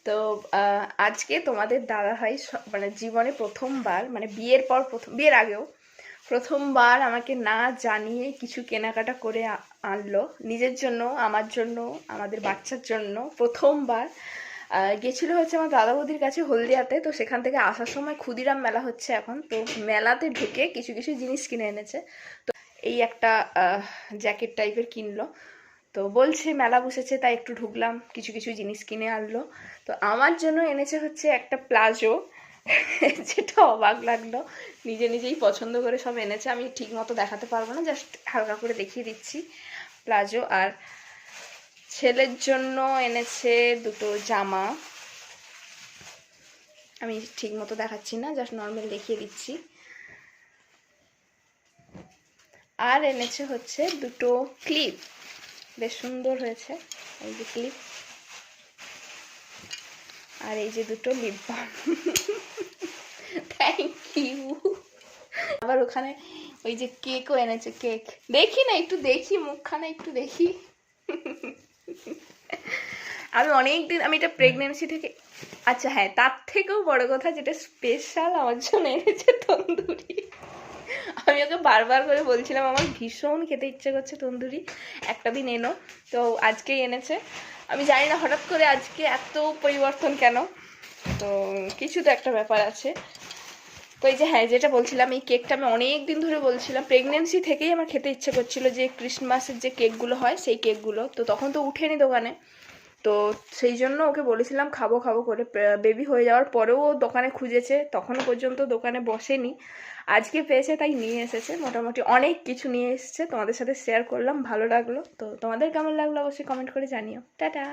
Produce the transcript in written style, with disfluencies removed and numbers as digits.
তো আজকে তোমাদের দাদাভাই মানে জীবনে প্রথমবার, মানে বিয়ের পর বিয়ের আগেও প্রথমবার আমাকে না জানিয়ে কিছু কেনাকাটা করে আনলো নিজের জন্য, আমার জন্য, আমাদের বাচ্চার জন্য। প্রথমবার গেছিলো হচ্ছে আমার দাদা বৌদির কাছে হলদিয়াতে। তো সেখান থেকে আসার সময় ক্ষুদিরাম মেলা হচ্ছে এখন, তো মেলাতে ঢুকে কিছু কিছু জিনিস কিনে এনেছে। তো এই একটা জ্যাকেট টাইপের কিনলো। তো বলছে মেলা বসেছে তাই একটু ঢুকলাম, কিছু কিছু জিনিস কিনে আনলো। তো আমার জন্য এনেছে হচ্ছে একটা প্লাজো, যেটা অবাক লাগলো। নিজে নিজেই পছন্দ করে সব এনেছে, আমি ঠিক মতো দেখাতে পারবো না, জাস্ট হালকা করে দেখিয়ে দিচ্ছি প্লাজো। আর ছেলের জন্য এনেছে দুটো জামা, আমি ঠিক মতো দেখাচ্ছি না, জাস্ট নর্মাল দেখিয়ে দিচ্ছি। আর এনেছে হচ্ছে দুটো ক্লিপ, বেশ সুন্দর হয়েছে, এই যে ক্লিপ। আর এই যে দুটো লিপ বাম। Thank you. আবার ওখানে ওই যে কেকও এনেছে, কেক দেখি না, একটু দেখি মুখখানা, একটু দেখি। আমি অনেকদিন, আমি এটা প্রেগনেন্সি থেকে, আচ্ছা হ্যাঁ, তার থেকেও বড় কথা যেটা স্পেশাল আমার জন্য এনেছে তন্দুরি। আমি ওকে বারবার করে বলছিলাম আমার ভীষণ খেতে ইচ্ছে করছে তন্দুরি, একটা দিন এনো। তো আজকেই এনেছে। আমি জানি না হঠাৎ করে আজকে এত পরিবর্তন কেন, তো কিছু তো একটা ব্যাপার আছে। তো এই যে হ্যাঁ, যেটা বলছিলাম, এই কেকটা আমি অনেক দিন ধরে বলছিলাম, প্রেগনেন্সি থেকেই আমার খেতে ইচ্ছে করছিল যে ক্রিসমাসের যে কেকগুলো হয় সেই কেকগুলো। তো তখন তো উঠেনি দোকানে, তো সেই জন্য ওকে বলেছিলাম খাবো খাবো করে। বেবি হয়ে যাওয়ার পরেও ও দোকানে খুঁজেছে, তখনও পর্যন্ত দোকানে বসেনি। আজকে পেয়েছে তাই নিয়ে এসেছে, মোটামুটি অনেক কিছু নিয়ে এসেছে। তোমাদের সাথে শেয়ার করলাম, ভালো লাগলো। তো তোমাদের কেমন লাগলো অবশ্যই কমেন্ট করে জানিও। টাটা।